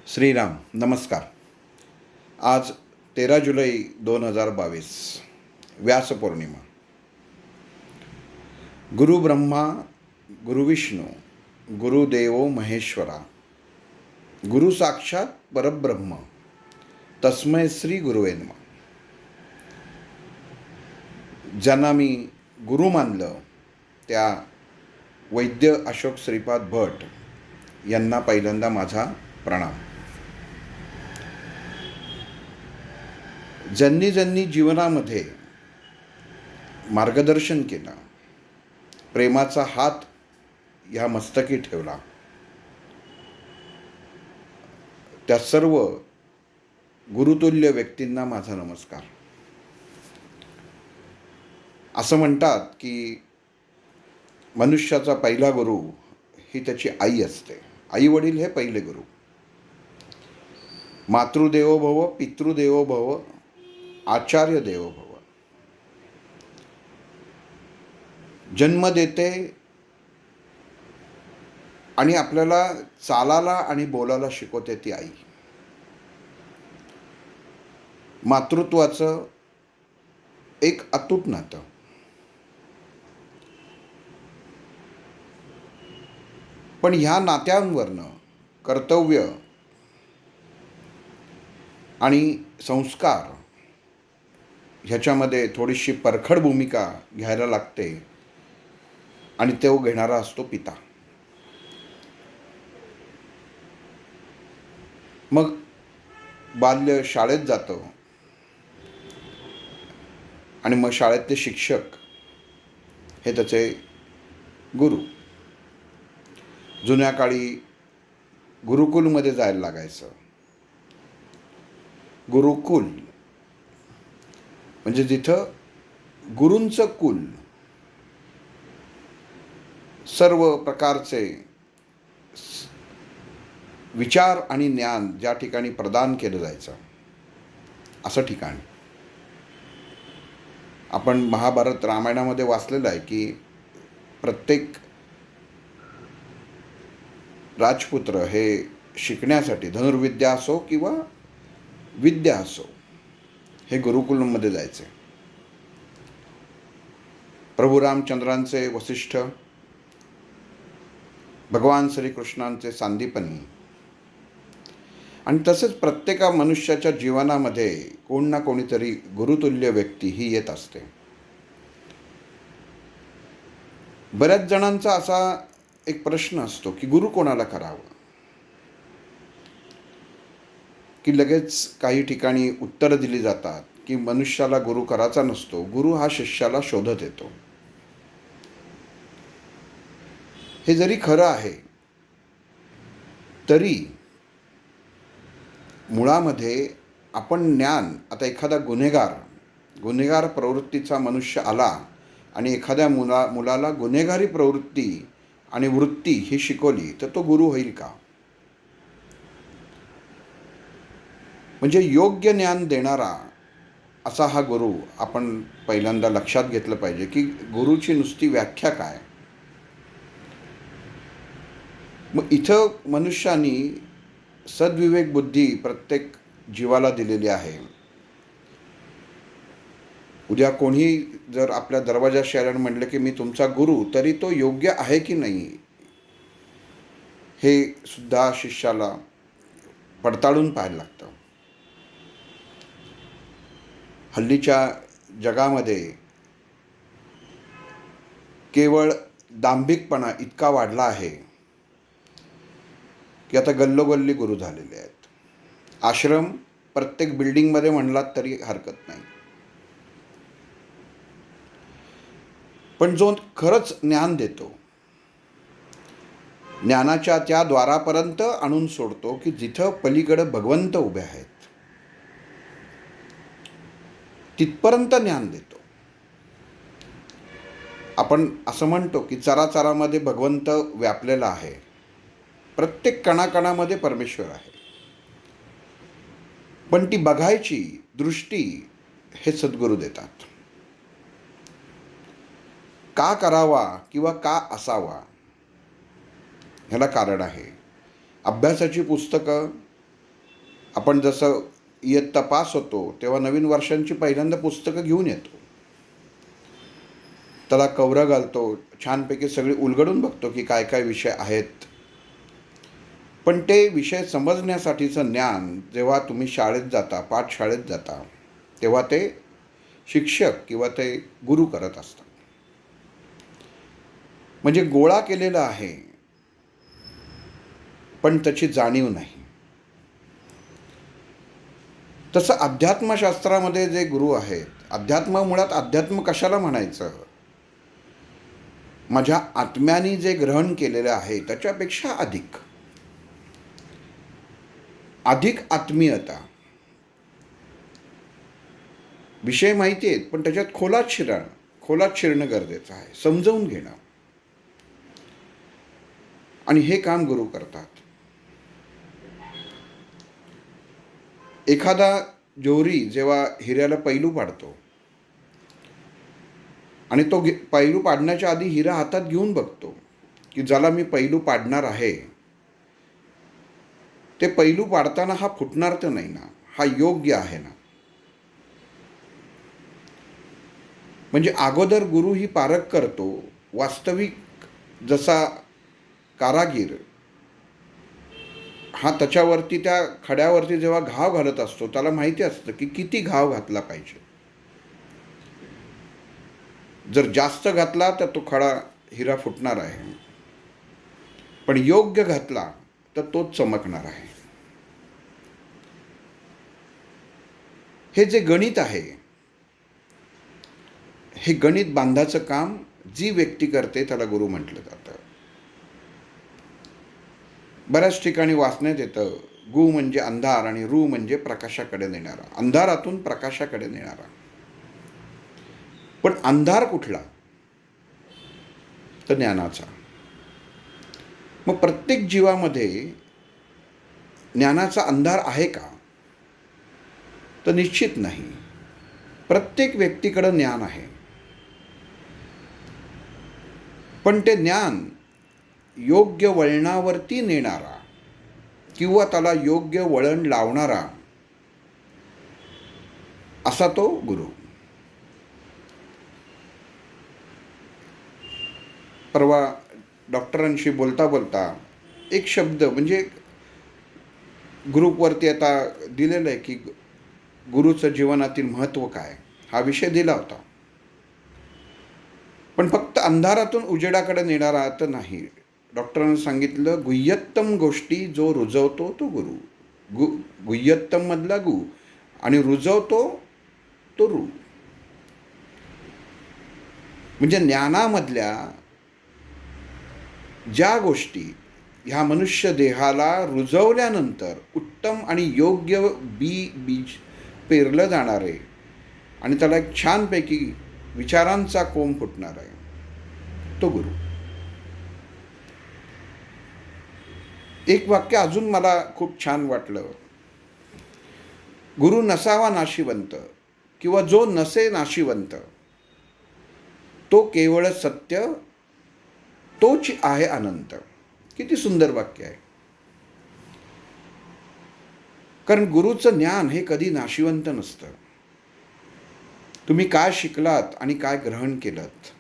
श्रीराम नमस्कार. आज 13 जुलै 2022 व्यासपौर्णिमा. गुरु ब्रह्मा गुरुविष्णू गुरुदेव महेश्वरा गुरु साक्षात परब्रह्म तस्मै श्री गुरुवे नमः. ज्यांना मी गुरु मानलं त्या वैद्य अशोक श्रीपाद भट यांना पहिल्यांदा माझा प्रणाम. ज्यांनी ज्यांनी जीवनामध्ये मार्गदर्शन केलं, प्रेमाचा हात ह्या मस्तकी ठेवला, त्या सर्व गुरुतुल्य व्यक्तींना माझा नमस्कार. असं म्हणतात की मनुष्याचा पहिला गुरु ही त्याची आई असते. आई वडील हे पहिले गुरु. मातृदेवो भव, पितृदेवो भव, आचार्य देवो भव. जन्म देते आणि आपल्याला चालायला आणि बोलायला शिकवते ती आई. मातृत्वाचं एक अतूट नातं. पण ह्या नात्यांवरनं कर्तव्य आणि संस्कार ह्याच्यामध्ये थोडीशी परखड भूमिका घ्यायला लागते आणि तो घेणारा असतो पिता. मग बाल्य शाळेत जातं आणि मग शाळेतले शिक्षक हे त्याचे गुरु. जुन्या काळी गुरुकुलमध्ये जायला लागायचं. गुरुकुल म्हणजे जिथं गुरूंचं कुल सर्व प्रकारचे विचार आणि ज्ञान ज्या ठिकाणी प्रदान केलं जायचं असं ठिकाण. आपण महाभारत रामायणामध्ये वाचलेलं आहे की प्रत्येक राजपुत्र हे शिकण्यासाठी धनुर्विद्या असो किंवा विद्या असो हे गुरुकुलमध्ये जायचे. प्रभू रामचंद्रांचे वसिष्ठ, भगवान श्रीकृष्णांचे सांदीपनी आणि तसेच प्रत्येका मनुष्याच्या जीवनामध्ये कोण ना कोणीतरी गुरुतुल्य व्यक्ती ही येत असते. बऱ्याच जणांचा असा एक प्रश्न असतो की गुरु कोणाला करावं, की लगेच काही ठिकाणी उत्तरं दिली जातात की मनुष्याला गुरु करायचा नसतो, गुरु हा शिष्याला शोधत येतो. हे जरी खरं आहे तरी मुळामध्ये आपण ज्ञान, आता एखादा गुन्हेगार प्रवृत्तीचा मनुष्य आला आणि एखाद्या मुलाला गुन्हेगारी प्रवृत्ती आणि वृत्ती ही शिकवली तर तो गुरु होईल का? म्हणजे योग्य ज्ञान देणारा असा हा गुरु आपण पहिल्यांदा लक्षात घेतलं पाहिजे की गुरुची नुसती व्याख्या काय. मग इथं मनुष्यानी सद्विवेक बुद्धी प्रत्येक जीवाला दिलेली आहे. उद्या कोणी जर आपल्या दरवाजाशी आल्यानं म्हटलं की मी तुमचा गुरु, तरी तो योग्य आहे की नाही हे सुद्धा शिष्याला पडताळून पाहायला लागतं. हल्लीच्या जगामध्ये केवळ दांभिकपणा इतका वाढला आहे की आता गल्लोगल्ली गुरु झालेले आहेत. आश्रम प्रत्येक बिल्डिंगमध्ये म्हणलात तरी हरकत नाही. पण जो खरंच ज्ञान देतो, ज्ञानाच्या त्या द्वारापर्यंत आणून सोडतो की जिथं पलीकडे भगवंत उभे आहेत, तिथपर्यंत ज्ञान देतो. आपण असं म्हणतो की चराचरामध्ये भगवंत व्यापलेला आहे. प्रत्येक कणाकणामध्ये परमेश्वर आहे. पण ती बघायची दृष्टी हे सद्गुरू देतात. का करावा किंवा का असावा ह्याला कारण आहे. अभ्यासाची पुस्तकं आपण जसं इयत्ता पास होतो तेव्हा नवीन वर्षांची पहिल्यांदा पुस्तकं घेऊन येतो, त्याला कवरं घालतो, छानपैकी सगळी उलगडून बघतो की काय काय विषय आहेत. पण ते विषय समजण्यासाठीचं ज्ञान जेव्हा तुम्ही शाळेत जाता, पाठशाळेत जाता, तेव्हा ते शिक्षक किंवा ते गुरु करत असतात. म्हणजे गोळा केलेला आहे पण त्याची जाणीव नाही. तसं अध्यात्मशास्त्रामध्ये जे गुरु आहेत, अध्यात्म मुळात अध्यात्म कशाला म्हणायचं? माझ्या आत्म्याने जे ग्रहण केलेलं आहे त्याच्यापेक्षा अधिक आत्मीयता. विषय माहिती आहेत पण त्याच्यात खोलात शिरणं गरजेचं आहे, समजवून घेणं. आणि हे काम गुरु करतात. एखादा जोहरी जेव्हा हिऱ्याला पैलू पाडतो आणि तो पैलू पाडण्याच्या आधी हिरा हातात घेऊन बघतो की ज्याला मी पैलू पाडणार आहे ते पैलू पाडताना हा फुटणार तर नाही ना, हा योग्य आहे ना. म्हणजे अगोदर गुरु ही पारख करतो. वास्तविक जसा कारागीर हा त्याच्यावरती, त्या खड्यावरती जेव्हा घाव घालत असतो त्याला माहिती असतं की किती घाव घातला पाहिजे. जर जास्त घातला तर तो खडा हिरा फुटणार आहे, पण योग्य घातला तर तोच चमकणार आहे. हे जे गणित आहे, हे गणित बांधाचं काम जी व्यक्ती करते त्याला गुरु म्हटलं जातं. बऱ्याच ठिकाणी वाचण्यात येतं, गु म्हणजे अंधार आणि रू म्हणजे प्रकाशाकडे नेणारा, अंधारातून प्रकाशाकडे नेणारा. पण अंधार कुठला? तर ज्ञानाचा. मग प्रत्येक जीवामध्ये ज्ञानाचा अंधार आहे का? तर निश्चित नाही. प्रत्येक व्यक्तीकडे ज्ञान आहे, पण ते ज्ञान योग्य वळणावरती नेणारा किंवा त्याला योग्य वळण लावणारा असा तो गुरु. परवा डॉक्टरांशी बोलता बोलता एक शब्द, म्हणजे ग्रुपवरती आता दिलेलं आहे की गुरुचं जीवनातील महत्त्व काय, हा विषय दिला होता. पण फक्त अंधारातून उजेडाकडे नेणारा तर नाही. डॉक्टरांनी सांगितलं, गुह्यत्तम गोष्टी जो रुजवतो तो गुरु. गुह्यत्तम मधला गु आणि रुजवतो तो रू. म्हणजे ज्ञानामधल्या ज्या गोष्टी ह्या मनुष्य देहाला रुजवल्यानंतर उत्तम आणि योग्य बीज पेरलं जाणार आहे आणि त्याला एक छानपैकी विचारांचा कोंब फुटणार आहे, तो गुरु. एक वाक्य अजून मला खूप छान वाटलं. गुरु नसावा नाशिवंत किंवा जो नसे नाशिवंत तो केवळ सत्य तोच आहे अनंत. किती सुंदर वाक्य आहे. कारण गुरुचं ज्ञान हे कधी नाशिवंत नसतं. तुम्ही काय शिकलात आणि काय ग्रहण केलंत,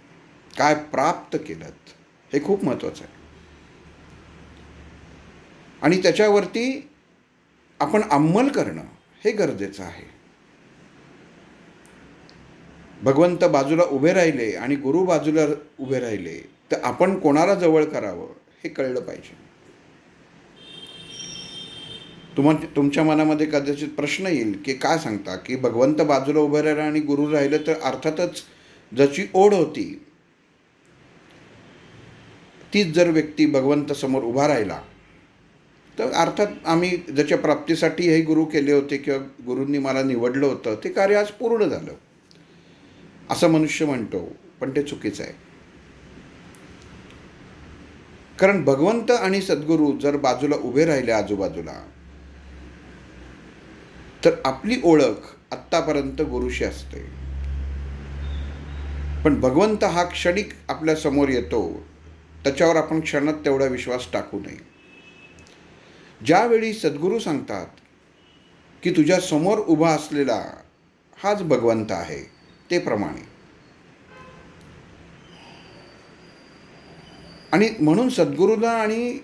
काय प्राप्त केलंत, हे खूप महत्त्वाचं आहे. आणि त्याच्यावरती आपण अंमल करणं हे गरजेचं आहे. भगवंत बाजूला उभे राहिले आणि गुरु बाजूला उभे राहिले तर आपण कोणाला जवळ करावं हे कळलं पाहिजे. तुमच्या मनामध्ये कदाचित प्रश्न येईल की काय सांगता की भगवंत बाजूला उभे राहिला आणि गुरु राहिलं तर अर्थातच ज्याची ओढ होती तीच जर व्यक्ती भगवंत समोर उभा राहिला तर अर्थात आम्ही ज्याच्या प्राप्तीसाठी हे गुरु केले होते किंवा गुरूंनी मला निवडलं होतं ते कार्य आज पूर्ण झालं असं मनुष्य म्हणतो, पण ते चुकीचं आहे. कारण भगवंत आणि सद्गुरू जर बाजूला उभे राहिले आजूबाजूला तर आपली ओळख आत्तापर्यंत गुरुशी असते. पण भगवंत हा क्षणिक आपल्या समोर येतो, त्याच्यावर आपण क्षणात तेवढा विश्वास टाकू नये. ज्यावेळी सद्गुरू सांगतात की तुझ्या समोर उभा असलेला हाच भगवंत आहे, ते प्रमाणे. आणि म्हणून सद्गुरूंना आणि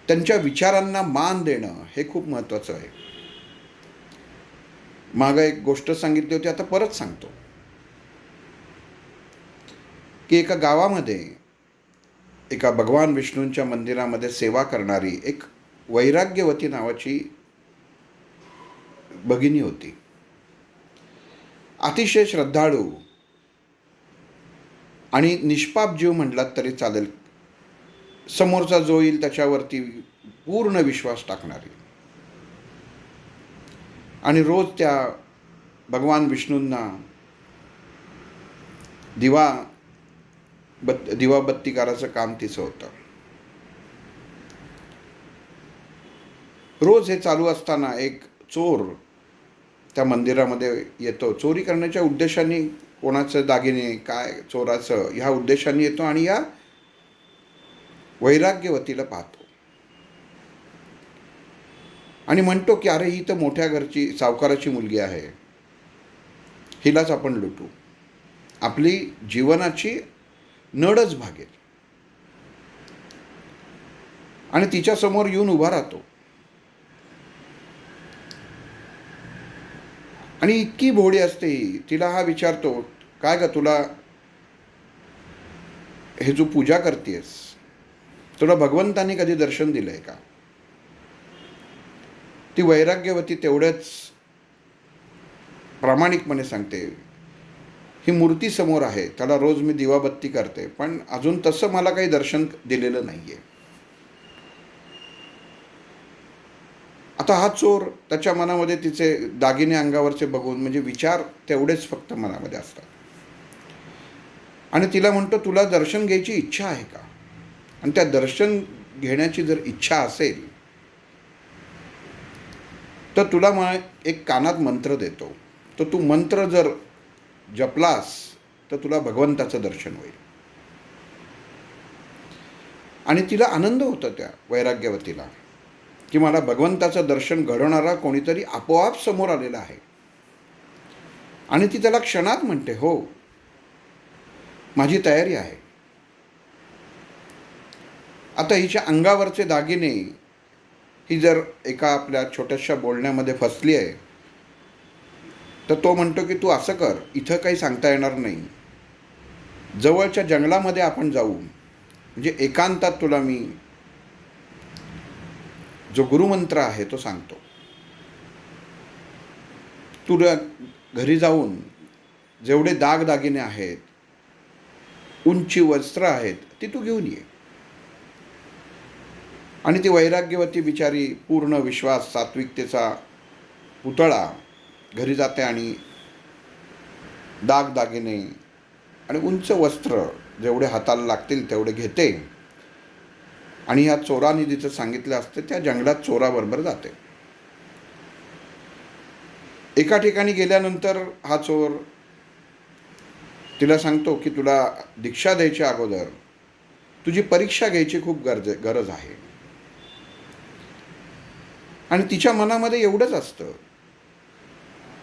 त्यांच्या विचारांना मान देणं हे खूप महत्त्वाचं आहे. मागं एक गोष्ट सांगितली होती, आता परत सांगतो, की एका गावामध्ये एका भगवान विष्णूंच्या मंदिरामध्ये सेवा करणारी एक वैराग्यवती नावाची भगिनी होती. अतिशय श्रद्धाळू आणि निष्पाप जीव म्हटलात तरी चालेल. समोरचा जो येईल त्याच्यावरती पूर्ण विश्वास टाकणारी. आणि रोज त्या भगवान विष्णूंना दिवाबत्ती करायचं काम तिचं होतं. रोज हे चालू असताना एक चोर त्या मंदिरामध्ये येतो. चोरी करण्याच्या उद्देशाने, कोणाचं दागिने काय चोराचं ह्या उद्देशाने येतो आणि या वैराग्यवतीला पाहतो आणि म्हणतो की अरे, ही तर मोठ्या घरची सावकाराची मुलगी आहे, हिलाच आपण लुटू, आपली जीवनाची नडच भागेल. आणि तिच्यासमोर येऊन उभा राहतो आणि इतकी भोळी असते ही. तिला हा विचारतो, काय ग, तुला हे जो पूजा करतेस, तुला भगवंतानी कधी दर्शन दिलंय का? ती वैराग्यवती तेवढंच प्रामाणिकपणे सांगते, ही मूर्ती समोर आहे, त्याला रोज मी दिवाबत्ती करते, पण अजून तसं मला काही दर्शन दिलेलं नाहीये. आता हा चोर, त्याच्या मनामध्ये तिचे दागिने अंगावरचे बघून म्हणजे विचार तेवढेच फक्त मनामध्ये असतात. आणि तिला म्हणतो, तुला दर्शन घ्यायची इच्छा आहे का? आणि त्या दर्शन घेण्याची जर इच्छा असेल तर तुला एक कानात मंत्र देतो, तर तू मंत्र जर जपलास तर तुला भगवंताचं दर्शन होईल. आणि तिला आनंद होता त्या वैराग्यवतीला, की मला भगवंताचं दर्शन घडवणारा कोणीतरी आपोआप समोर आलेला आहे. आणि ती त्याला क्षणात म्हणते, हो, माझी तयारी आहे. आता हिच्या अंगावरचे दागिने ही जर एका आपल्या छोट्याशा बोलण्यामध्ये फसली आहे, तर तो म्हणतो की तू असं कर, इथं काही सांगता येणार नाही, जवळच्या जंगलामध्ये आपण जाऊ, म्हणजे एकांतात तुला मी जो गुरुमंत्र आहे तो सांगतो. तुला घरी जाऊन जेवढे दागदागिने आहेत, उंची वस्त्र आहेत, ती तू घेऊन ये. आणि ती वैराग्यवती बिचारी पूर्ण विश्वास, सात्विकतेचा पुतळा घरी जाते आणि दागदागिने आणि उंच वस्त्र जेवढे हाताला लागतील तेवढे घेते आणि या चोराने जिथं सांगितलं असते त्या जंगलात चोराबरोबर जाते. एका ठिकाणी गेल्यानंतर हा चोर तिला सांगतो की तुला दीक्षा द्यायच्या अगोदर तुझी परीक्षा घ्यायची खूप गरज आहे. आणि तिच्या मनामध्ये एवढंच असतं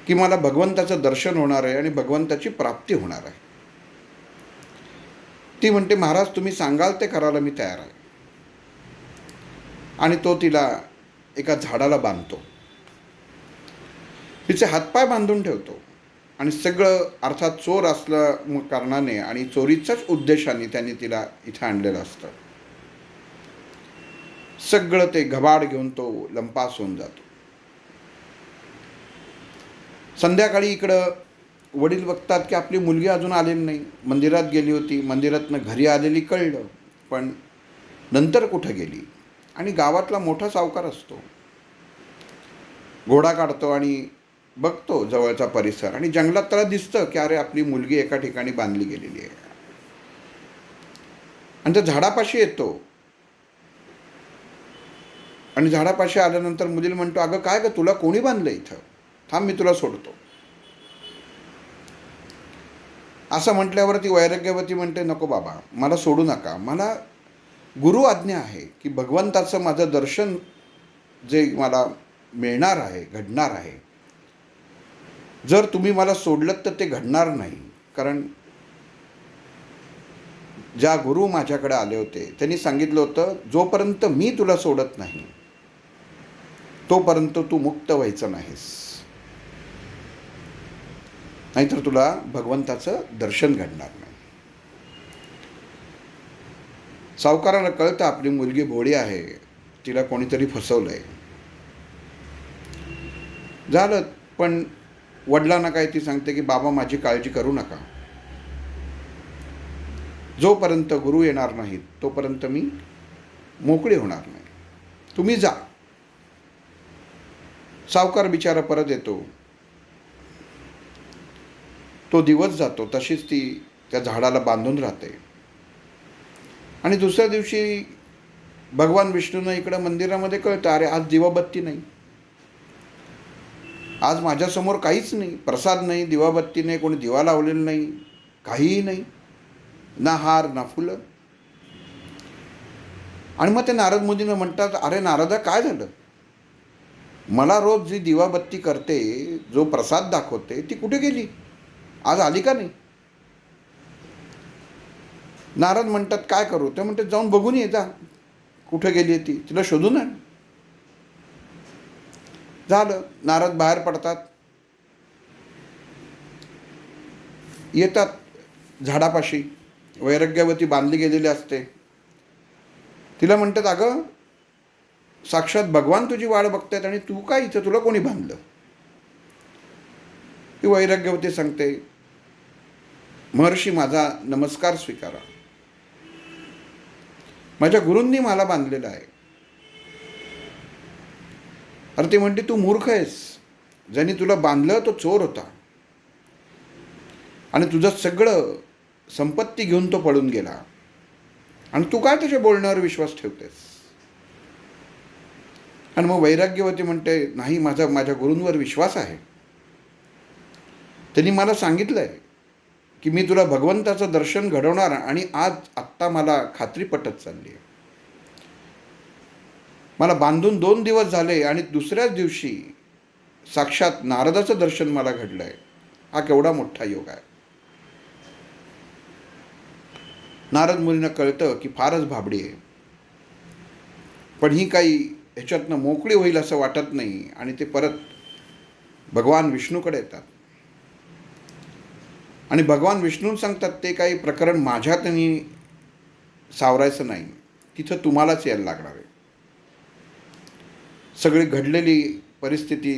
की मला भगवंताचं दर्शन होणार आहे आणि भगवंताची प्राप्ती होणार आहे. ती म्हणते, महाराज तुम्ही सांगाल ते करायला मी तयार आहे. आणि तो तिला एका झाडाला बांधतो, तिचे हातपाय बांधून ठेवतो आणि सगळं, अर्थात चोर असल्या कारणाने आणि चोरीच्याच उद्देशाने त्यांनी तिला इथं आणलेलं असतं, सगळं ते घबाड घेऊन तो लंपास होऊन जातो. संध्याकाळी इकडं वडील बघतात की आपली मुलगी अजून आलेली नाही, मंदिरात गेली होती, मंदिरातनं घरी आलेली कळलं, पण नंतर कुठं गेली. आणि गावातला मोठा सावकार असतो, घोडा काढतो आणि बघतो जवळचा परिसर आणि जंगलात त्याला दिसतं की अरे, आपली मुलगी एका ठिकाणी बांधली गेलेली आहे. आणि त्या झाडापाशी येतो आणि झाडापाशी आल्यानंतर मुलीला म्हणतो, अगं काय ग, तुला कोणी बांधलं इथं, थांब मी तुला सोडतो. असं म्हटल्यावर ती वैराग्यवती म्हणते, नको बाबा, मला सोडू नका, मला गुरु आज्ञा आहे की भगवंताचं माझं दर्शन जे मला मिळणार आहे, घडणार आहे. जर तुम्ही मला सोडलं तर ते घडणार नाही. कारण ज्या गुरु माझ्याकडे आले होते त्यांनी सांगितलं होतं, जोपर्यंत मी तुला सोडत नाही तोपर्यंत तू मुक्त व्हायचं नाहीस, नाहीतर तुला भगवंताचं दर्शन घडणार नाही. सावकाराला कळतं आपली मुलगी भोळी आहे, तिला कोणीतरी फसवलंय. झालं, पण वडिलांना काय ती सांगते की बाबा माझी काळजी करू नका, जोपर्यंत गुरु येणार नाहीत तोपर्यंत मी मोकळी होणार नाही, तुम्ही जा. सावकार बिचारा परत येतो. तो दिवस जातो, तशीच ती त्या झाडाला बांधून राहते. आणि दुसऱ्या दिवशी भगवान विष्णूंना इकडं मंदिरामध्ये कळतं, अरे आज दिवाबत्ती नाही, आज माझ्यासमोर काहीच नाही, प्रसाद नाही, दिवाबत्ती नाही, कोणी दिवा लावलेला नाही, काहीही नाही, ना हार ना फुलं. आणि मग ते नारद मुनींना म्हणतात, अरे नारदा काय झालं, मला रोज जी दिवाबत्ती करते, जो प्रसाद दाखवते, ती कुठे गेली, आज आली का नाही. नारद म्हणतात काय करू, ते म्हणतात जाऊन बघून ये जा, कुठे गेली आहे ती, तिला शोधून आण. झालं, नारद बाहेर पडतात, येतात झाडापाशी, वैराग्यवती बांधली गेलेली असते. तिला म्हणतात अगं साक्षात भगवान तुझी वाट बघतायत आणि तू काय इथं, तुला कोणी बांधलं. ती वैराग्यवती सांगते, महर्षी माझा नमस्कार स्वीकारा, माझ्या गुरूंनी मला बांधलेलं आहे. अरे ती म्हणते तू मूर्ख आहेस, ज्यांनी तुला बांधलं तो चोर होता आणि तुझं सगळं संपत्ती घेऊन तो पळून गेला, आणि तू काय त्याच्या बोलण्यावर विश्वास ठेवतेस. आणि मग वैराग्यवती म्हणते नाही, माझ्या गुरूंवर विश्वास आहे, त्यांनी मला सांगितलं आहे की मी तुला भगवंताचं दर्शन घडवणार, आणि आत्ता मला खात्री पटत चालली आहे. मला बांधून 2 दिवस झाले आणि दुसऱ्याच दिवशी साक्षात नारदाचं दर्शन मला घडलं आहे. हा केवढा मोठा योग आहे. नारद मुनींना कळतं की फारच भाबडी आहे, पण ही काही ह्याच्यातनं मोकळी होईल असं वाटत नाही, आणि ते परत भगवान विष्णूकडे येतात. आणि भगवान विष्णू सांगतात ते काही प्रकरण माझ्यातनी सावरायचं नाही, तिथं तुम्हालाच यायला लागणार आहे. सगळी घडलेली परिस्थिती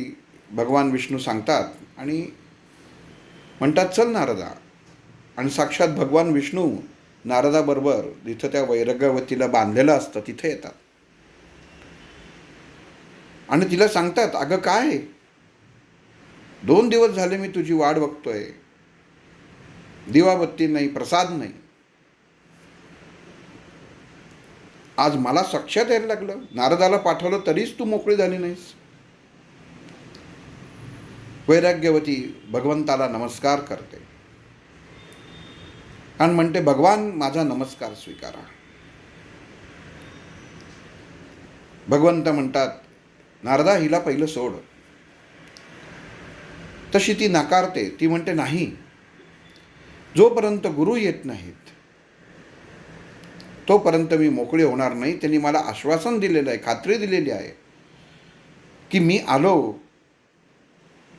भगवान विष्णू सांगतात आणि म्हणतात चल नारदा. आणि साक्षात भगवान विष्णू नारदाबरोबर जिथं त्या वैराग्यवतीला बांधलेलं असतं तिथे येतात आणि तिला सांगतात अगं काय, 2 दिवस झाले मी तुझी वाट बघतोय, दिवाबत्ती नाही, प्रसाद नाही, आज मला साक्षात यायला लागलं, नारदाला पाठवलं तरीच तू मोकळी झाली नाहीस. वैराग्यवती भगवंताला नमस्कार करते आणि म्हणते भगवान माझा नमस्कार स्वीकारा. भगवंत म्हणतात नारदा हिला पहिलं सोड. तशी ती नाकारते. ती म्हणते नाही, जोपर्यंत गुरु येत नाहीत तोपर्यंत मी मोकळी होणार नाही. त्यांनी मला आश्वासन दिलेलं आहे, खात्री दिलेली आहे की मी आलो,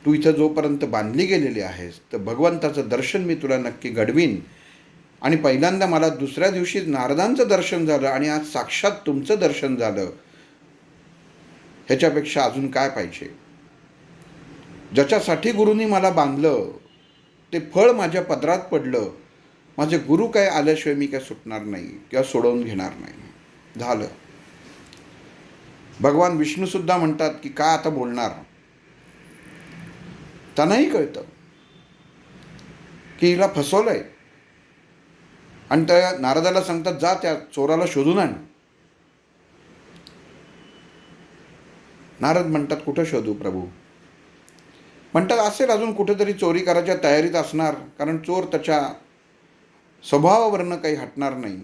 तू इथं जोपर्यंत बांधली गेलेली आहेस तर भगवंताचं दर्शन मी तुला नक्की घडवीन. आणि पहिल्यांदा मला दुसऱ्या दिवशी नारदांचं दर्शन झालं आणि आज साक्षात तुमचं दर्शन झालं, ह्याच्यापेक्षा अजून काय पाहिजे. ज्याच्यासाठी गुरुनी मला बांधलं ते फळ माझ्या पदरात पडलं. माझे गुरु काय आल्याशिवाय मी काय सुटणार नाही किंवा सोडवून घेणार नाही. झालं. भगवान विष्णूसुद्धा म्हणतात की काय आता बोलणार. त्यांनाही कळतं की हिला फसवलंय आणि त्या नारदाला सांगतात जा त्या चोराला शोधून आण. नारद म्हणतात कुठं शोधू प्रभू. म्हणतात असेल अजून कुठेतरी चोरी करायच्या तयारीत असणार, कारण चोर त्याच्या स्वभावावरनं काही हटणार नाही.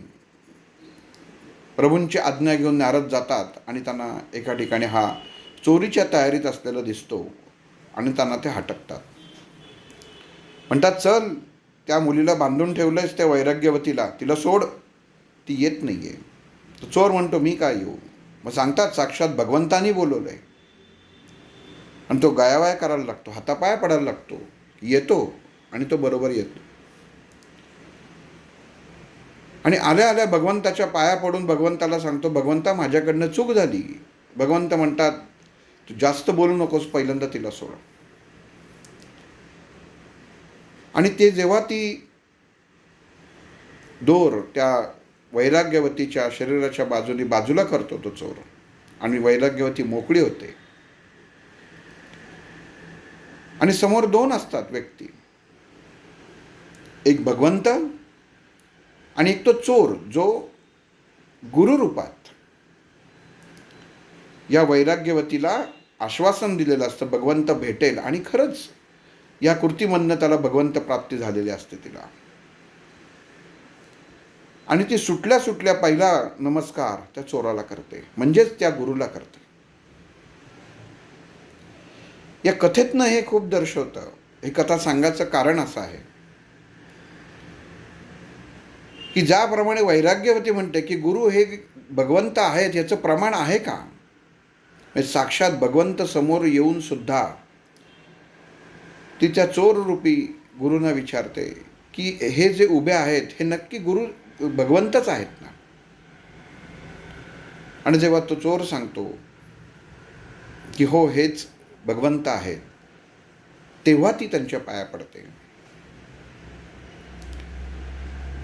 प्रभूंची आज्ञा घेऊन नारद जातात आणि त्यांना एका ठिकाणी हा चोरीच्या तयारीत असलेला दिसतो आणि त्यांना ते हटकतात. म्हणतात, चल, त्या मुलीला बांधून ठेवलंयस त्या वैराग्यवतीला, तिला सोड, ती येत नाही आहे. तो चोर म्हणतो, मी काय येऊ? मग सांगतात, साक्षात भगवंतानी बोलवलं आहे. आणि तो गायावाया करायला लागतो, हातापाया पडायला लागतो, येतो आणि तो बरोबर येतो. आणि आल्या आल्या भगवंताच्या पाया पडून भगवंताला सांगतो, भगवंता, माझ्याकडनं चूक झाली. भगवंत म्हणतात, तू जास्त बोलू नकोस, पहिल्यांदा तिला सोड. आणि ते जेव्हा ती दोर त्या वैराग्यवतीच्या शरीराच्या बाजूला करतो तो चोर, आणि वैराग्यवती मोकळी होते. आणि समोर दोन असतात व्यक्ती, एक भगवंत आणि एक तो चोर, जो गुरुरूपात या वैराग्यवतीला आश्वासन दिलेलं असतं, भगवंत भेटेल. आणि खरंच या कृतीमधनं त्याला भगवंत प्राप्ती झालेली असते तिला. आणि ती सुटल्या सुटल्या पहिला नमस्कार त्या चोराला करते, म्हणजेच त्या गुरुला करते. या कथेतनं हे खूप दर्शवतं. ही कथा सांगायचं कारण असं आहे की ज्याप्रमाणे वैराग्यवती म्हणते की गुरु हे भगवंत आहेत, याचं प्रमाण आहे का? साक्षात भगवंत समोर येऊन सुद्धा ती त्या चोररूपी गुरुंना विचारते की हे जे उभे आहेत हे नक्की गुरु भगवंतच आहेत ना? आणि जेव्हा तो चोर सांगतो की हो, हेच भगवंत आहेत, तेव्हा ती त्यांच्या पाया पडते.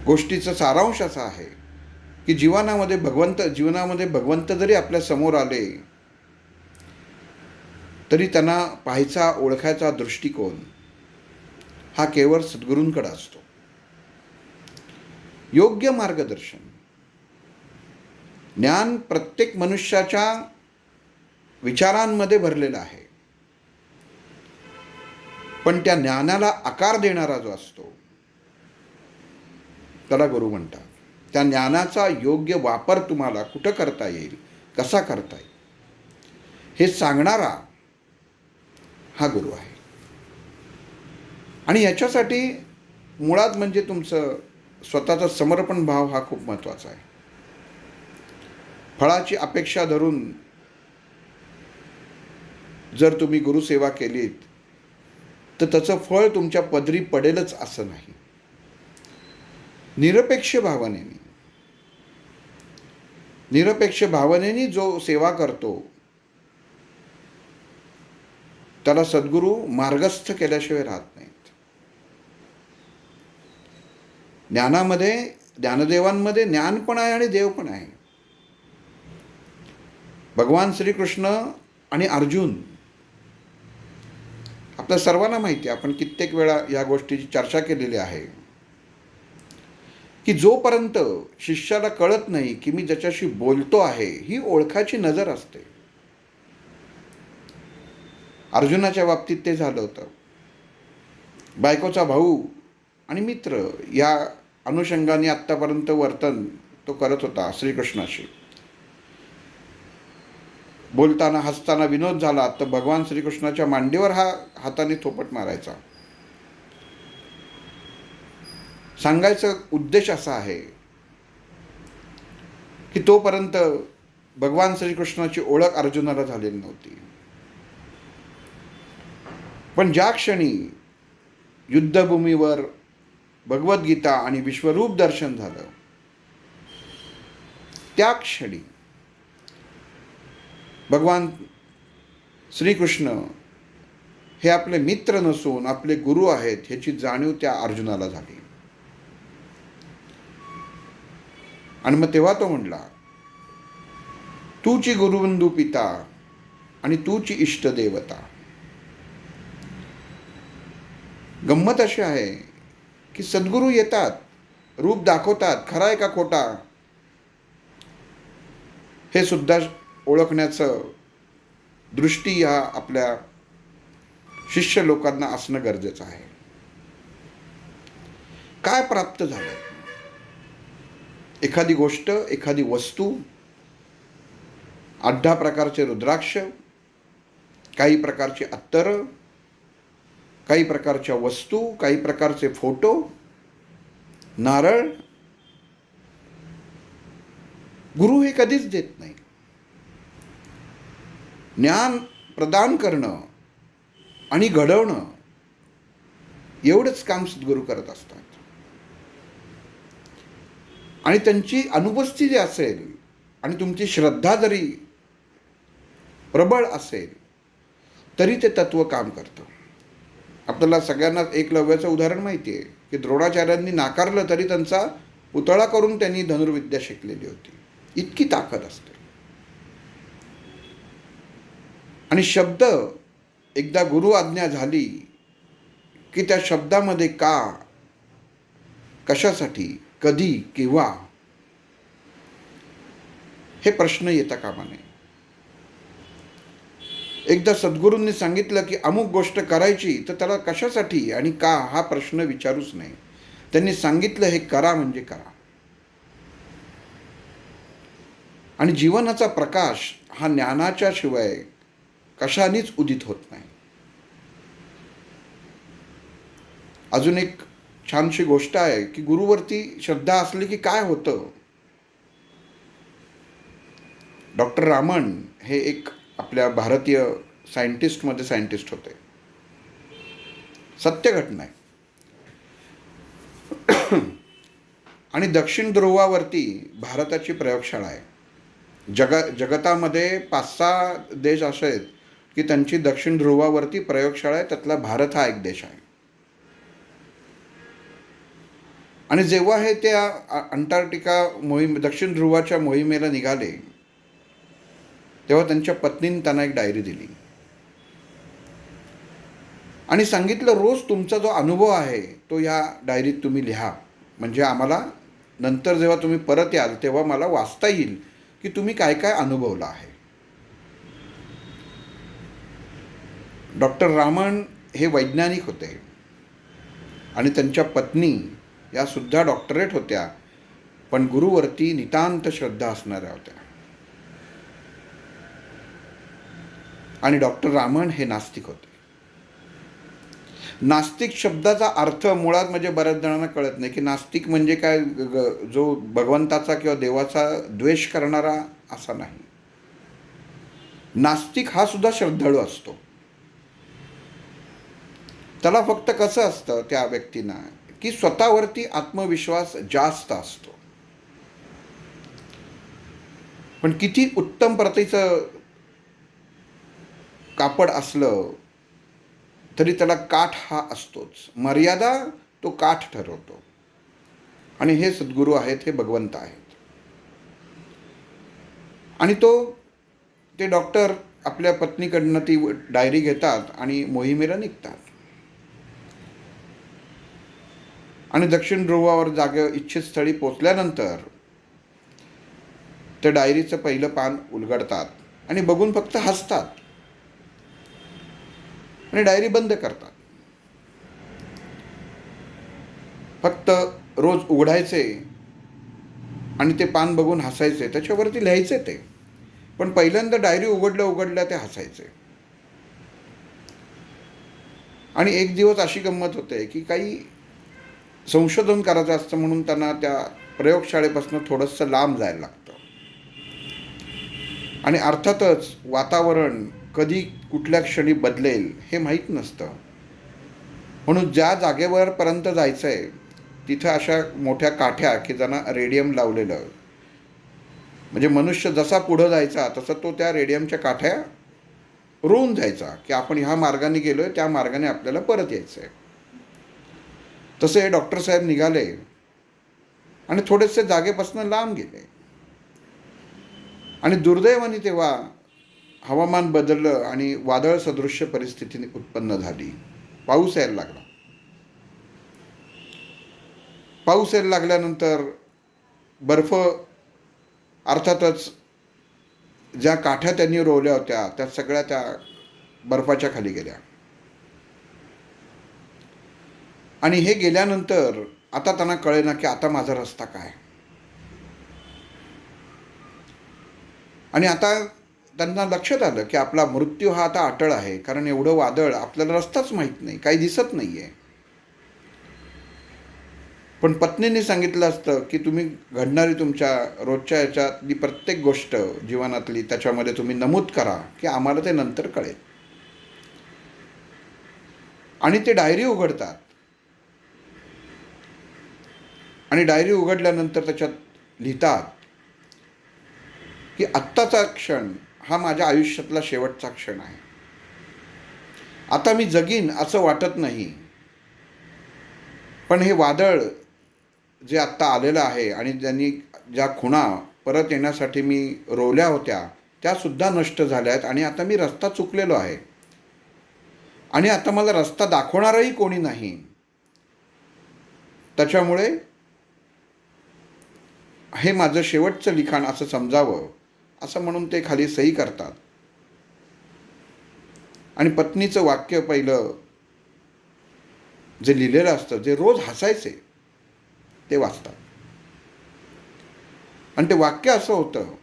गोष्टीचा सारांश असा आहे की जीवनामध्ये भगवंत जरी आपल्या समोर आले तरी त्यांना पाहायचा, ओळखायचा दृष्टिकोन हा केवळ सद्गुरूंकडे असतो. योग्य मार्गदर्शन, ज्ञान प्रत्येक मनुष्याच्या विचारांमध्ये भरलेलं आहे, पण त्या ज्ञानाला आकार देणारा जो असतो त्याला गुरु म्हणतात. त्या ज्ञानाचा योग्य वापर तुम्हाला कुठं करता येईल, कसा करता येईल, हे सांगणारा हा गुरु आहे. आणि याच्यासाठी मुळात म्हणजे तुमचं स्वतःचा समर्पण भाव हा खूप महत्त्वाचा आहे. फळाची अपेक्षा धरून जर तुम्ही गुरुसेवा केलीत तर त्याचं फळ तुमच्या पदरी पडेलच असं नाही. निरपेक्ष भावनेने जो सेवा करतो त्याला सद्गुरू मार्गस्थ केल्याशिवाय राहत नाहीत. ज्ञानदेवांमध्ये ज्ञान पण आहे आणि देव पण आहे. भगवान श्रीकृष्ण आणि अर्जुन, आपल्या सर्वांना माहिती आहे, आपण कित्येक वेळा या गोष्टीची चर्चा केलेली आहे की जोपर्यंत शिष्याला कळत नाही की मी ज्याच्याशी बोलतो आहे, ही ओळखाची नजर असते. अर्जुनाच्या बाबतीत ते झालं होतं. बायकोचा भाऊ आणि मित्र या अनुषंगाने आत्तापर्यंत वर्तन तो करत होता श्रीकृष्णाशी. बोलताना हसताना विनोद झाला तर भगवान श्रीकृष्णाच्या मांडीवर हा हाताने थोपट मारायचा. सांगायचा उद्देश असा आहे की तोपर्यंत भगवान श्रीकृष्णाची ओळख अर्जुनाला झालेली नव्हती. पण ज्या क्षणी युद्धभूमीवर भगवद्गीता आणि विश्वरूप दर्शन झालं, त्या क्षणी भगवान श्रीकृष्ण हे आपले मित्र नसून आपले गुरु आहेत ह्याची जाणीव त्या अर्जुनाला झाली. आणि मग तेव्हा तो म्हणला, तूची गुरुबंधू पिता आणि तूची इष्टदेवता. गंमत अशी आहे की सद्गुरू येतात, रूप दाखवतात, खरा आहे का खोटा हे सुद्धा ओळखण्याचं दृष्टी ह्या आपल्या शिष्य लोकांना असणं गरजेचं आहे. काय प्राप्त झालं? एखादी गोष्ट, एखादी वस्तू, 8 प्रकारचे रुद्राक्ष, काही प्रकारची अत्तरं, काही प्रकारच्या वस्तू, काही प्रकारचे फोटो, नारळ. गुरु हे कधीच देत नाही. ज्ञान प्रदान करणं आणि घडवणं एवढंच काम सद्गुरू करत असतात. आणि त्यांची अनुपस्थिती असेल आणि तुमची श्रद्धा जरी प्रबळ असेल तरी ते तत्व काम करतं. आपल्याला सगळ्यांना एकलव्याचं उदाहरण माहिती आहे की द्रोणाचार्यांनी नाकारलं तरी त्यांचा पुतळा करून त्यांनी धनुर्विद्या शिकलेली होती. इतकी ताकद असते. आणि शब्द एकदा गुरु आज्ञा झाली की त्या शब्दामध्ये का, कशासाठी, कधी, केव्हा हे प्रश्न येता कामा नये. एकदा सद्गुरूंनी सांगितलं की अमुक गोष्ट करायची तर त्याला कशासाठी आणि का हा प्रश्न विचारूच नये. त्यांनी सांगितलं हे करा म्हणजे करा. आणि जीवनाचा प्रकाश हा ज्ञानाच्या शिवाय कशानेच उदित होत नाही. अजून एक छानशी गोष्ट आहे की गुरुवरती श्रद्धा असली की काय होतं. डॉक्टर रामन हे एक आपल्या भारतीय सायंटिस्टमध्ये सायंटिस्ट होते. सत्य घटना आहे. आणि दक्षिण ध्रुवावरती भारताची प्रयोगशाळा आहे. जगतामध्ये 5-6 देश असे आहेत की त्यांची दक्षिण ध्रुवावरती प्रयोगशाळा आहे. त्यातला भारत हा एक देश आहे. आणि जेव्हा हे त्या अंटार्क्टिका मोहीम, दक्षिण ध्रुवाच्या मोहिमेला निघाले तेव्हा त्यांच्या पत्नीने त्यांना एक डायरी दिली आणि सांगितलं रोज तुमचा जो अनुभव आहे तो या डायरीत तुम्ही लिहा, म्हणजे आम्हाला नंतर जेव्हा तुम्ही परत याल तेव्हा मला वाचता येईल की तुम्ही काय काय अनुभवलं आहे. डॉक्टर रामन हे वैज्ञानिक होते आणि त्यांच्या पत्नी या सुद्धा डॉक्टरेट होत्या, पण गुरुवरती नितांत श्रद्धा असणाऱ्या होत्या. आणि डॉक्टर रामन हे नास्तिक होते. नास्तिक शब्दाचा अर्थ मुळात म्हणजे बऱ्याच जणांना कळत नाही की नास्तिक म्हणजे काय, जो भगवंताचा किंवा देवाचा द्वेष करणारा असा नाही. नास्तिक हा सुद्धा श्रद्धाळू असतो. त्याला फक्त कसं असतं त्या व्यक्तींना की स्वतःवरती आत्मविश्वास जास्त असतो. पण किती उत्तम प्रतीचं कापड असलं तरी त्याला काठ हा असतोच. मर्यादा तो काठ ठरवतो. आणि हे सद्गुरू आहेत, हे भगवंत आहेत. आणि ते डॉक्टर आपल्या पत्नीकडनं ती डायरी घेतात आणि मोहिमेला निघतात. आणि दक्षिण ध्रुवावर जागे इच्छित स्थळी पोचल्यानंतर त्या डायरीचं पहिलं पान उलगडतात आणि बघून फक्त हसतात आणि डायरी बंद करतात. फक्त रोज उघडायचे आणि ते पान बघून हसायचे, त्याच्यावरती लिहायचे ते. पण पहिल्यांदा डायरी उघडल्या ते हसायचे. आणि एक दिवस अशी गंमत होते की काही संशोधन करायचं असतं म्हणून त्यांना त्या प्रयोगशाळेपासून थोडंसं लांब जायला लागतं. आणि अर्थातच वातावरण कधी कुठल्या क्षणी बदलेल हे माहीत नसतं. म्हणून ज्या जागेवरपर्यंत जायचं आहे तिथं अशा मोठ्या काठ्या की ज्यांना रेडियम लावलेलं, म्हणजे मनुष्य जसा पुढं जायचा तसा तो त्या रेडियमच्या काठ्या रोवून जायचा की आपण ह्या मार्गाने गेलोय, त्या मार्गाने आपल्याला परत यायचं आहे. तसे डॉक्टर साहेब निघाले आणि थोडेसे जागेपासून लांब गेले. आणि दुर्दैवाने तेव्हा हवामान बदललं आणि वादळ सदृश्य परिस्थिती उत्पन्न झाली. पाऊस यायला लागला. पाऊस यायला लागल्यानंतर बर्फ, अर्थातच ज्या काठ्या त्यांनी रोवल्या होत्या त्या सगळ्या त्या बर्फाच्या खाली गेल्या. आणि हे गेल्यानंतर आता त्यांना कळेना की आता माझा रस्ता काय. आणि आता त्यांना लक्षात आलं की आपला मृत्यू हा आता अटळ आहे, कारण एवढं वादळ, आपल्याला रस्ताच माहीत नाही, काही दिसत नाही आहे. पण पत्नीने सांगितलं असतं की तुम्ही घडणारी तुमच्या रोजच्या याच्यातली प्रत्येक गोष्ट जीवनातली त्याच्यामध्ये तुम्ही नमूद करा, की आम्हाला ते नंतर कळेल. आणि ते डायरी उघडतात आणि डायरी उघडल्यानंतर त्याच्यात लिहितात की आत्ताचा क्षण हा माझ्या आयुष्यातला शेवटचा क्षण आहे. आता मी जगीन असं वाटत नाही, पण हे वादळ जे आत्ता आलेलं आहे आणि ज्यांनी ज्या खुणा परत येण्यासाठी मी रोवल्या होत्या त्यासुद्धा नष्ट झाल्या आहेत आणि आता मी रस्ता चुकलेलो आहे आणि आता मला रस्ता दाखवणारही कोणी नाही. त्याच्यामुळे हे माझं शेवटचं लिखाण असं समजावं, असं म्हणून ते खाली सही करतात. आणि पत्नीचं वाक्य पहिलं जे लिहिलेलं असतं, जे रोज हसायचे, ते वाचतात. आणि ते वाक्य असं होतं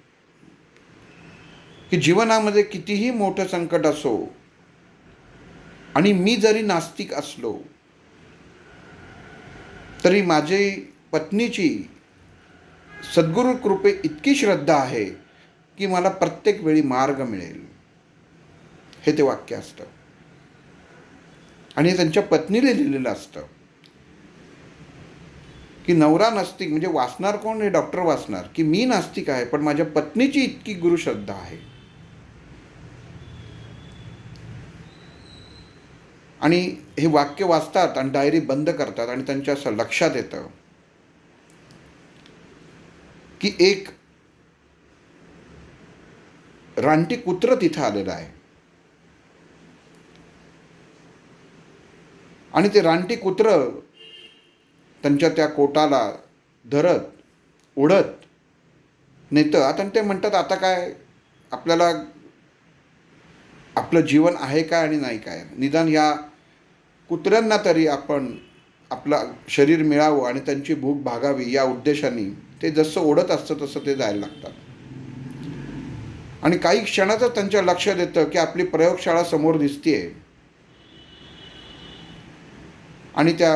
की जीवनामध्ये कितीही मोठं संकट असो आणि मी जरी नास्तिक असलो तरी माझी पत्नीची सद्गुरू कृपे इतकी श्रद्धा आहे की मला प्रत्येक वेळी मार्ग मिळेल. हे ते वाक्य असतं आणि त्यांच्या पत्नीने लिहिलेलं असतं की नवरा नास्तिक म्हणजे वाचणार कोण, हे डॉक्टर वाचणार की मी नास्तिक आहे, पण माझ्या पत्नीची इतकी गुरुश्रद्धा आहे. आणि हे वाक्य वाचतात आणि डायरी बंद करतात आणि त्यांच्या असं लक्षात येतं की एक रानटी कुत्रं तिथं आलेलं आहे आणि ते रानटी कुत्रं त्यांच्या त्या कोटाला धरत ओढत नेतं. आता ते म्हणतात आता काय आपल्याला आपलं जीवन आहे काय आणि नाही काय, निदान या कुत्र्यांना तरी आपण आपलं शरीर मिळावं आणि त्यांची भूक भागावी या उद्देशाने ते जसं ओढत असतं तसं ते जायला लागतात. आणि काही क्षणातच त्यांच्या लक्षात येतं की आपली प्रयोगशाळा समोर दिसतीये आणि त्या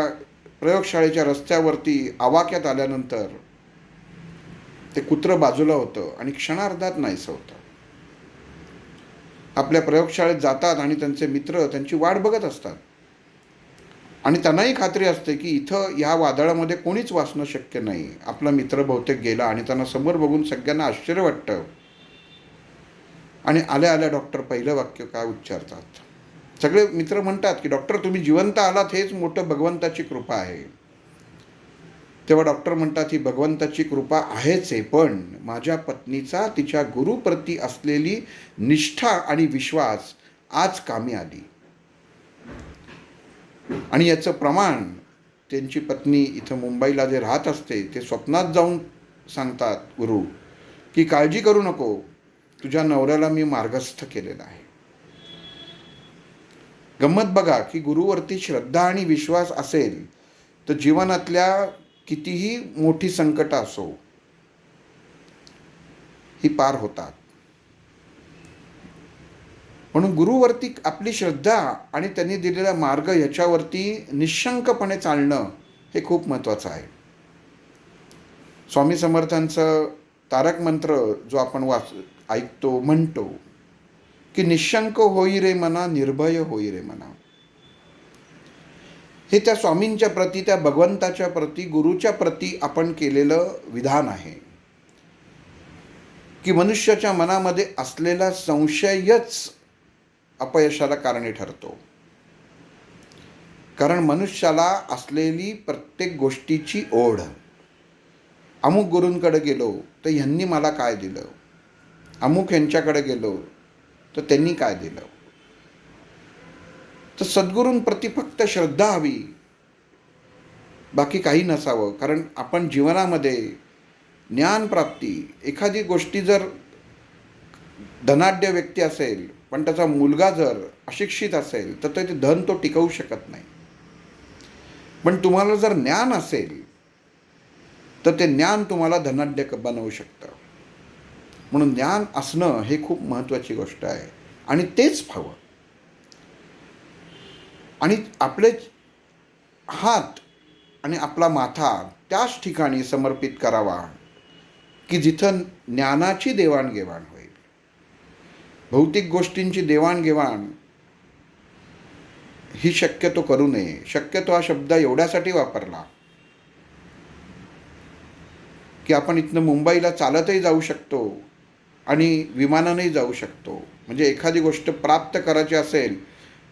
प्रयोगशाळेच्या रस्त्यावरती आवाक्यात आल्यानंतर ते कुत्रं बाजूला होतं आणि क्षणार्धात नाहीसं होतं. आपल्या प्रयोगशाळेत जातात आणि त्यांचे मित्र त्यांची वाट बघत असतात आणि त्यांनाही खात्री असते की इथं ह्या वादळामध्ये कोणीच वाचणं शक्य नाही. आपला मित्र बहुतेक गेला आणि त्यांना समोर बघून सगळ्यांना आश्चर्य वाटतं. आणि आल्या आल्या डॉक्टर पहिलं वाक्य काय उच्चारतात, सगळे मित्र म्हणतात की डॉक्टर तुम्ही जिवंत आलात हेच मोठं भगवंताची कृपा आहे. तेव्हा डॉक्टर म्हणतात ही भगवंताची कृपा आहेच आहे, पण माझ्या पत्नीचा तिच्या गुरुप्रती असलेली निष्ठा आणि विश्वास आज कामी आली. आणि याचं प्रमाण त्यांची पत्नी इथं मुंबईला जे राहत असते ते स्वप्नात जाऊन सांगतात गुरु की काळजी करू नको, तुझ्या नवऱ्याला मी मार्गस्थ केलेला आहे. गंमत बघा की गुरुवरती श्रद्धा आणि विश्वास असेल तर जीवनातल्या कितीही मोठी संकट असो ही पार होतात. म्हणून गुरुवरती आपली श्रद्धा आणि त्यांनी दिलेला मार्ग याच्यावरती निशंकपणे चालणं हे खूप महत्त्वाचं आहे. स्वामी समर्थांचं तारक मंत्र जो आपण ऐकतो म्हणतो की निशंक होई रे मना, निर्भय होई रे मना. हे त्या स्वामींच्या प्रती, त्या भगवंताच्या प्रती, गुरुच्या प्रती आपण केलेलं विधान आहे की मनुष्याच्या मनामध्ये असलेला संशयच अपयशाला कारणे ठरतो. कारण मनुष्याला असलेली प्रत्येक गोष्टीची ओढ, अमुक गुरूंकडे गेलो तर ह्यांनी मला काय दिलं, अमुक यांच्याकडे गेलो तर त्यांनी काय दिलं. तर सद्गुरूंप्रती फक्त श्रद्धा हवी, बाकी काही नसावं. कारण आपण जीवनामध्ये ज्ञानप्राप्ती, एखादी गोष्टी जर धनाढ्य व्यक्ती असेल पण त्याचा मुलगा जर अशिक्षित असेल तर ते धन तो टिकवू शकत नाही. पण तुम्हाला जर ज्ञान असेल तर ते ज्ञान तुम्हाला धनाढ्य बनवू शकतं. म्हणून ज्ञान असणं हे खूप महत्त्वाची गोष्ट आहे आणि तेच हवं. आणि आपले हात आणि आपला माथा त्याच ठिकाणी समर्पित करावा की जिथं ज्ञानाची देवाणघेवाण होईल. भौतिक गोष्टींची देवाणघेवाण ही शक्यतो करू नये. शक्यतो हा शब्द एवढ्यासाठी वापरला की आपण इथनं मुंबईला चालतही जाऊ शकतो आणि विमानानेही जाऊ शकतो. म्हणजे एखादी गोष्ट प्राप्त करायची असेल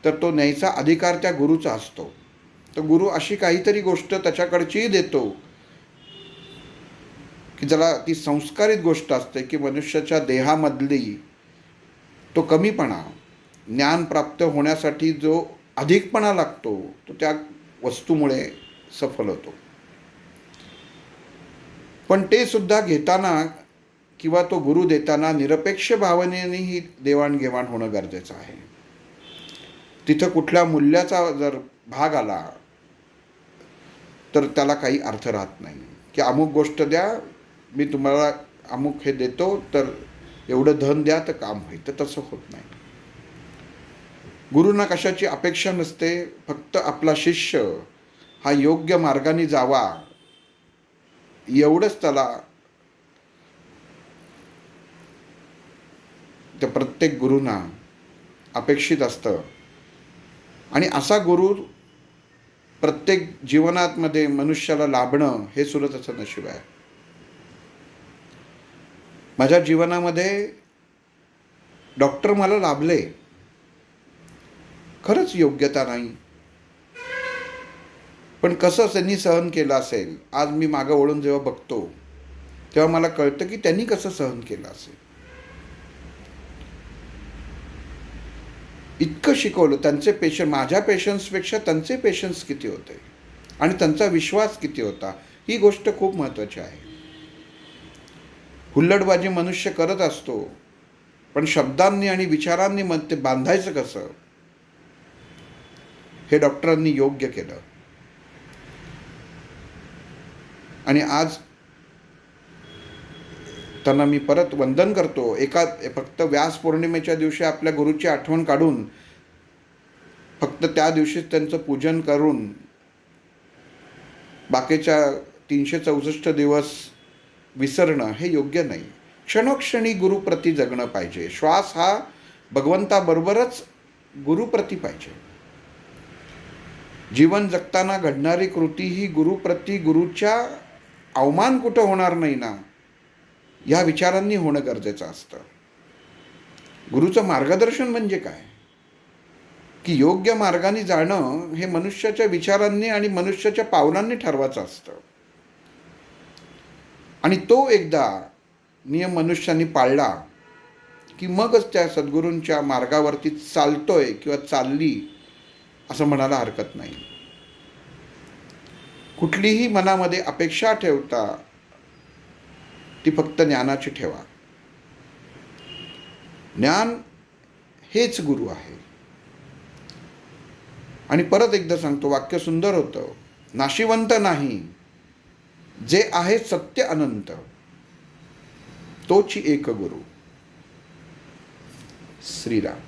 तर तो न्यायचा अधिकार त्या गुरुचा असतो. तर गुरु अशी काहीतरी गोष्ट त्याच्याकडचीही देतो की ज्याला ती संस्कारित गोष्ट असते की मनुष्याच्या देहामधली तो कमीपणा ज्ञान प्राप्त होण्यासाठी जो अधिकपणा लागतो तो त्या वस्तूमुळे सफल होतो. पण ते सुद्धा घेताना किंवा तो गुरु देताना निरपेक्ष भावनेने ही देवाणघेवाण होणं गरजेचं आहे. तिथं कुठल्या मूल्याचा जर भाग आला तर त्याला काही अर्थ राहत नाही की अमुक गोष्ट द्या, मी तुम्हाला अमुक हे देतो, तर एवढं धन द्या तर काम होईल. तर तसं होत नाही. गुरुंना कशाची अपेक्षा नसते. फक्त आपला शिष्य हा योग्य मार्गाने जावा एवढंच त्याला त्या प्रत्येक गुरुंना अपेक्षित असतं. आणि असा गुरु प्रत्येक जीवनामध्ये मनुष्याला लाभणं हे सुद्धा त्याचं नशीब आहे. माझ्या जीवनामध्ये डॉक्टर मला लाभले, खरंच योग्यता नाही, पण कसं त्यांनी सहन केलं असेल. आज मी मागं वळून जेव्हा बघतो तेव्हा मला कळतं की त्यांनी कसं सहन केलं असेल. इतकं शिकवलं. त्यांचे पेशन्स माझ्या पेशन्सपेक्षा त्यांचे पेशन्स किती होते आणि त्यांचा विश्वास किती होता, ही गोष्ट खूप महत्त्वाची आहे. हुल्लडबाजी मनुष्य करत असतो, पण शब्दांनी आणि विचारांनी मग ते बांधायचं कसं हे डॉक्टरांनी योग्य केलं. आणि आज त्यांना मी परत वंदन करतो. फक्त व्यास पौर्णिमेच्या दिवशी आपल्या गुरुची आठवण काढून फक्त त्या दिवशीच त्यांचं पूजन करून बाकीच्या 364 दिवस विसरणं हे योग्य नाही. क्षणोक्षणी गुरुप्रती जगणं पाहिजे. श्वास हा भगवंताबरोबरच गुरुप्रती पाहिजे. जीवन जगताना घडणारी कृती ही गुरुप्रती, गुरुच्या अवमान कुठं होणार नाही ना, या विचारांनी होणं गरजेचं असतं. गुरुचं मार्गदर्शन म्हणजे काय की योग्य मार्गाने जाणं हे मनुष्याच्या विचारांनी आणि मनुष्याच्या पावलांनी ठरवायचं असतं. आणि तो एकदा नियम मनुष्याने पाळला की मगच त्या सद्गुरूंच्या मार्गावरती चालतोय किंवा चालली असं म्हणायला हरकत नाही. कुठलीही मनामध्ये अपेक्षा ठेवता ती फक्त ज्ञानाची ठेवा. ज्ञान हेच गुरु आहे. आणि परत एकदा सांगतो, वाक्य सुंदर होतं. नाशिवंत नाही, जे आहे सत्य अनंत, तोची एक गुरु. श्रीराम.